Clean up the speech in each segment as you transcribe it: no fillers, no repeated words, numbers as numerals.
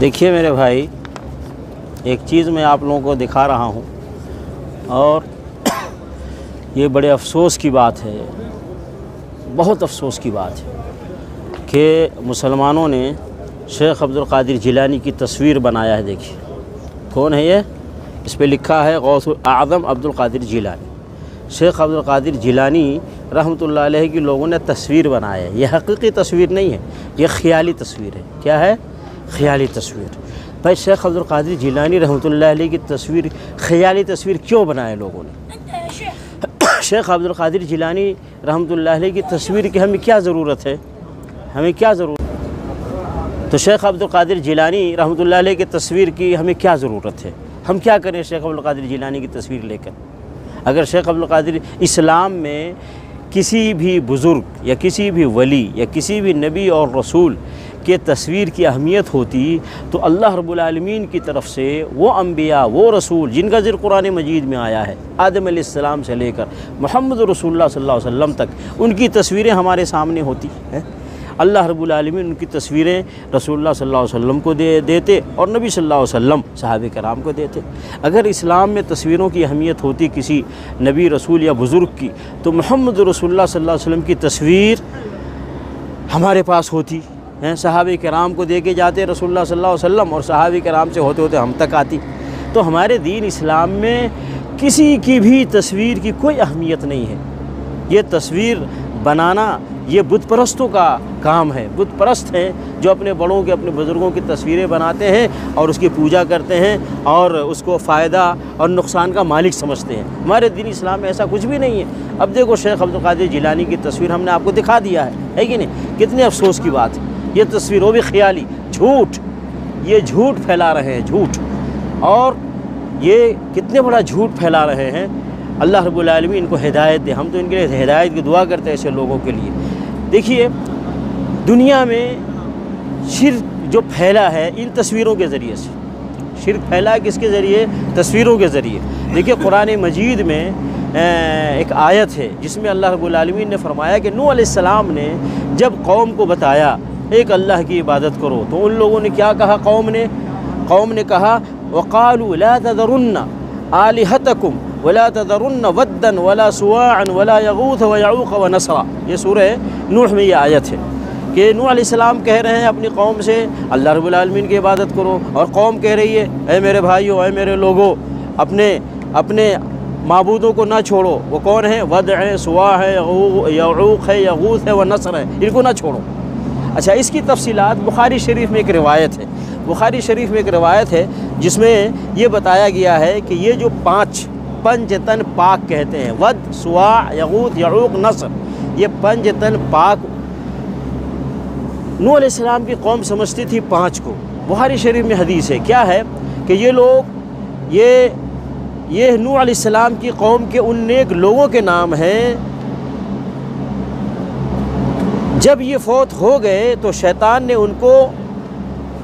دیکھیے میرے بھائی، ایک چیز میں آپ لوگوں کو دکھا رہا ہوں اور یہ بڑے افسوس کی بات ہے، بہت افسوس کی بات ہے کہ مسلمانوں نے شیخ عبد القادر جیلانی کی تصویر بنایا ہے۔ دیکھیے کون ہے یہ؟ اس پہ لکھا ہے غوث اعظم عبد القادر جیلانی۔ شیخ عبد القادر جیلانی رحمۃ اللہ علیہ کی لوگوں نے تصویر بنایا ہے۔ یہ حقیقی تصویر نہیں ہے، یہ خیالی تصویر ہے۔ کیا ہے؟ خیالی تصویر۔ بھائی شیخ عبد القادر جیلانی رحمۃ اللہ علیہ کی تصویر، خیالی تصویر کیوں بنائے لوگوں نے؟ شیخ عبد القادر جیلانی رحمۃ اللہ علیہ کی تصویر کی ہمیں کیا ضرورت ہے؟ ہمیں کیا ضرورت؟ تو شیخ عبد القادر جیلانی رحمۃ اللہ علیہ کی تصویر کی ہمیں کیا ضرورت ہے؟ ہم کیا کریں شیخ عبد القادر جیلانی کی تصویر لے کر؟ اگر شیخ عبد القادر اسلام میں کسی بھی بزرگ یا کسی بھی ولی یا کسی بھی نبی اور رسول کے تصویر کی اہمیت ہوتی تو اللہ رب العالمین کی طرف سے وہ انبیاء، وہ رسول جن کا ذکر قرآن مجید میں آیا ہے، آدم علیہ السلام سے لے کر محمد رسول اللہ صلی اللہ علیہ وسلم تک، ان کی تصویریں ہمارے سامنے ہوتی ہیں۔ اللہ رب العالمین ان کی تصویریں رسول اللہ صلی اللہ علیہ وسلم کو دیتے اور نبی صلی اللہ علیہ وسلم صحابہ کرام کو دیتے۔ اگر اسلام میں تصویروں کی اہمیت ہوتی کسی نبی رسول یا بزرگ کی تو محمد رسول اللہ صلی اللہ علیہ وسلم کی تصویر ہمارے پاس ہوتی، صحابہ کرام کو دے کے جاتے رسول اللہ صلی اللہ علیہ وسلم، اور صحابہ کرام سے ہوتے ہوتے ہم تک آتی۔ تو ہمارے دین اسلام میں کسی کی بھی تصویر کی کوئی اہمیت نہیں ہے۔ یہ تصویر بنانا یہ بت پرستوں کا کام ہے۔ بت پرست ہیں جو اپنے بڑوں کے، اپنے بزرگوں کی تصویریں بناتے ہیں اور اس کی پوجا کرتے ہیں اور اس کو فائدہ اور نقصان کا مالک سمجھتے ہیں۔ ہمارے دین اسلام میں ایسا کچھ بھی نہیں ہے۔ اب دیکھو شیخ عبد القادر جیلانی کی تصویر ہم نے آپ کو دکھا دیا ہے کہ نہیں؟ کتنے افسوس کی بات ہے، یہ تصویر وہ بھی خیالی، جھوٹ، یہ جھوٹ پھیلا رہے ہیں، جھوٹ، اور یہ کتنے بڑا جھوٹ پھیلا رہے ہیں۔ اللہ رب العالمین ان کو ہدایت دے، ہم تو ان کے لیے ہدایت کی دعا کرتے ہیں ایسے لوگوں کے لیے۔ دیکھیے دنیا میں شرک جو پھیلا ہے ان تصویروں کے ذریعے سے، شرک پھیلا ہے کس کے ذریعے؟ تصویروں کے ذریعے۔ دیکھیے قرآن مجید میں ایک آیت ہے جس میں اللہ رب العالمین نے فرمایا کہ نوح علیہ السلام نے جب قوم کو بتایا ایک اللہ کی عبادت کرو تو ان لوگوں نے کیا کہا؟ قوم نے کہا وَقَالُوا لَا تَذَرُنَّ آلِهَتَكُمْ وَلَا تَذَرُنَّ وَدًّا وَلَا سُوَاعًا وَلَا يَغُوثَ وَيَعُوقَ وَنَسْرًا۔ یہ سورہ نوح میں یہ آیت ہے کہ نوح علیہ السلام کہہ رہے ہیں اپنی قوم سے اللہ رب العالمین کی عبادت کرو، اور قوم کہہ رہی ہے اے میرے بھائیو، اے میرے لوگوں، اپنے معبودوں کو نہ چھوڑو۔ وہ کون ہیں؟ ود ہے، سواع ہے، یعوق ہے، یغوث ہے، ونسر ہے، ان کو نہ چھوڑو۔ اچھا، اس کی تفصیلات بخاری شریف میں ایک روایت ہے، بخاری شریف میں ایک روایت ہے جس میں یہ بتایا گیا ہے کہ یہ جو پنج تن پاک کہتے ہیں، ود، سواع، یغوث، یعوق، نسر، یہ پنج تن پاک نوح علیہ السلام کی قوم سمجھتی تھی پانچ کو۔ بخاری شریف میں حدیث ہے، کیا ہے کہ یہ لوگ یہ نوح علیہ السلام کی قوم کے ان نیک لوگوں کے نام ہیں، جب یہ فوت ہو گئے تو شیطان نے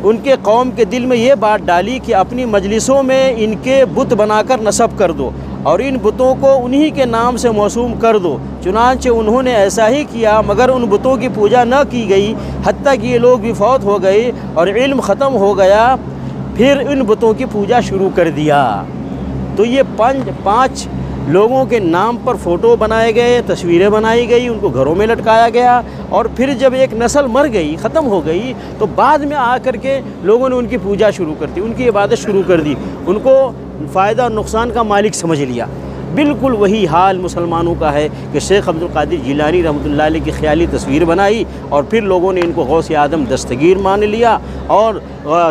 ان کے قوم کے دل میں یہ بات ڈالی کہ اپنی مجلسوں میں ان کے بت بنا کر نصب کر دو اور ان بتوں کو انہی کے نام سے موسوم کر دو۔ چنانچہ انہوں نے ایسا ہی کیا، مگر ان بتوں کی پوجا نہ کی گئی، حتیٰ کہ یہ لوگ بھی فوت ہو گئے اور علم ختم ہو گیا، پھر ان بتوں کی پوجا شروع کر دیا۔ تو یہ پانچ لوگوں کے نام پر فوٹو بنائے گئے، تصویریں بنائی گئی، ان کو گھروں میں لٹکایا گیا، اور پھر جب ایک نسل مر گئی، ختم ہو گئی، تو بعد میں آ کر کے لوگوں نے ان کی پوجا شروع کر دی، ان کی عبادت شروع کر دی، ان کو فائدہ اور نقصان کا مالک سمجھ لیا۔ بالکل وہی حال مسلمانوں کا ہے کہ شیخ عبد القادر جیلانی رحمۃ اللہ علیہ کی خیالی تصویر بنائی اور پھر لوگوں نے ان کو غوث اعظم دستگیر مان لیا اور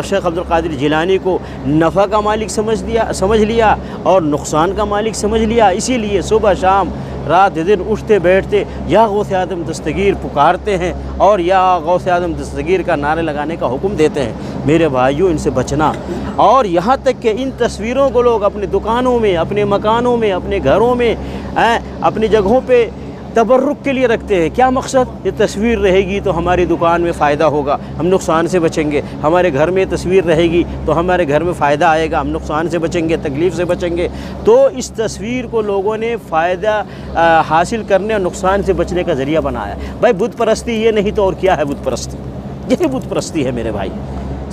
شیخ عبد القادر جیلانی کو نفع کا مالک سمجھ لیا اور نقصان کا مالک سمجھ لیا۔ اسی لیے صبح شام رات دن اٹھتے بیٹھتے یا غوث اعظم دستگیر پکارتے ہیں اور یا غوث اعظم دستگیر کا نعرے لگانے کا حکم دیتے ہیں۔ میرے بھائیوں، ان سے بچنا، اور یہاں تک کہ ان تصویروں کو لوگ اپنے دکانوں میں، اپنے مکانوں میں، اپنے گھروں میں، اپنی جگہوں پہ تبرک کے لیے رکھتے ہیں۔ کیا مقصد؟ یہ تصویر رہے گی تو ہماری دکان میں فائدہ ہوگا، ہم نقصان سے بچیں گے۔ ہمارے گھر میں تصویر رہے گی تو ہمارے گھر میں فائدہ آئے گا، ہم نقصان سے بچیں گے، تکلیف سے بچیں گے۔ تو اس تصویر کو لوگوں نے فائدہ حاصل کرنے اور نقصان سے بچنے کا ذریعہ بنایا۔ بھائی بت پرستی یہ نہیں تو اور کیا ہے بت پرستی؟ یہی بت پرستی ہے میرے بھائی۔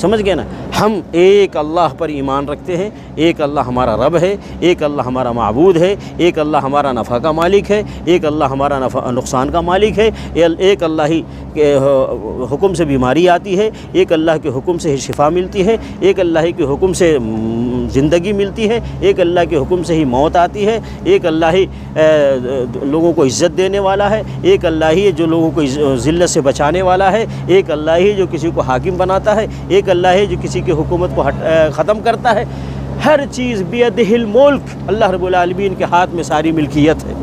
سمجھ گئے نا؟ ہم ایک اللہ پر ایمان رکھتے ہیں، ایک اللہ ہمارا رب ہے، ایک اللہ ہمارا معبود ہے، ایک اللہ ہمارا نفع کا مالک ہے، ایک اللہ ہمارا نقصان کا مالک ہے، ایک اللہ ہی کے حکم سے بیماری آتی ہے، ایک اللہ کے حکم سے ہی شفا ملتی ہے، ایک اللہ ہی کے حکم سے زندگی ملتی ہے، ایک اللہ کے حکم سے ہی موت آتی ہے، ایک اللہ ہی لوگوں کو عزت دینے والا ہے، ایک اللہ ہی جو لوگوں کو ذلت سے بچانے والا ہے، ایک اللہ ہی جو کسی کو حاکم بناتا ہے، ایک اللہ ہے جو کسی کی حکومت کو ختم کرتا ہے۔ ہر چیز بیدہ الملک، اللہ رب العالمین کے ہاتھ میں ساری ملکیت ہے۔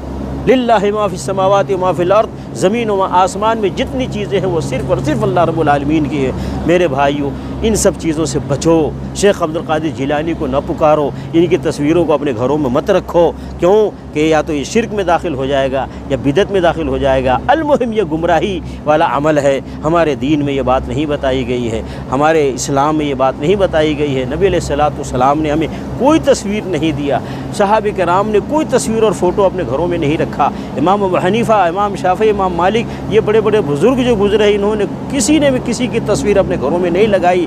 للہ ما فی السماوات و ما فی الارض، زمین و آسمان میں جتنی چیزیں ہیں وہ صرف اور صرف اللہ رب العالمین کی ہے۔ میرے بھائیوں، ان سب چیزوں سے بچو، شیخ عبد القادر جیلانی کو نہ پکارو، ان کی تصویروں کو اپنے گھروں میں مت رکھو، کیوں کہ یا تو یہ شرک میں داخل ہو جائے گا یا بدعت میں داخل ہو جائے گا۔ المہم یہ گمراہی والا عمل ہے، ہمارے دین میں یہ بات نہیں بتائی گئی ہے، ہمارے اسلام میں یہ بات نہیں بتائی گئی ہے۔ نبی علیہ الصلوۃ والسلام نے ہمیں کوئی تصویر نہیں دیا، صحابہ کرام نے کوئی تصویر اور فوٹو اپنے گھروں میں نہیں رکھا۔ امام ابو حنیفہ، امام شافعی، امام مالک، یہ بڑے بڑے بزرگ جو گزرے انہوں نے کسی نے بھی کسی کی تصویر اپنے گھروں میں نہیں لگائی،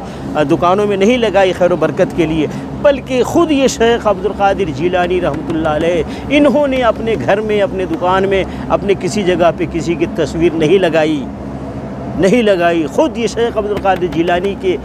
دکانوں میں نہیں لگائی خیر و برکت کے لیے، بلکہ خود یہ شیخ عبد القادر جیلانی رحمۃ اللہ علیہ انہوں نے اپنے گھر میں، اپنے دکان میں، اپنے کسی جگہ پہ کسی کی تصویر نہیں لگائی۔ خود یہ شیخ عبد القادر جیلانی کے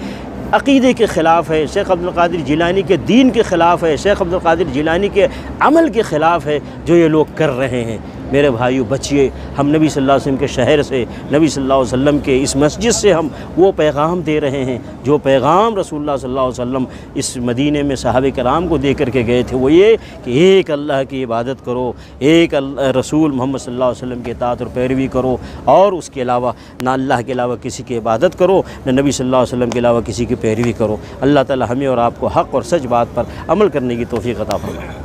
عقیدے کے خلاف ہے، شیخ عبد القادر جیلانی کے دین کے خلاف ہے، شیخ عبد القادر جیلانی کے عمل کے خلاف ہے جو یہ لوگ کر رہے ہیں۔ میرے بھائیو بچیے، ہم نبی صلی اللہ علیہ وسلم کے شہر سے، نبی صلی اللہ علیہ وسلم کے اس مسجد سے ہم وہ پیغام دے رہے ہیں جو پیغام رسول اللہ صلی اللہ علیہ وسلم اس مدینے میں صحابہ کرام کو دے کر کے گئے تھے، وہ یہ کہ ایک اللہ کی عبادت کرو، ایک رسول محمد صلی اللہ علیہ وسلم کی اطاعت اور پیروی کرو، اور اس کے علاوہ نہ اللہ کے علاوہ کسی کی عبادت کرو، نہ نبی صلی اللہ علیہ وسلم کے علاوہ کسی کی پیروی کرو۔ اللہ تعالی ہمیں اور آپ کو حق اور سچ بات پر عمل کرنے کی توفیق عطا فرمائے۔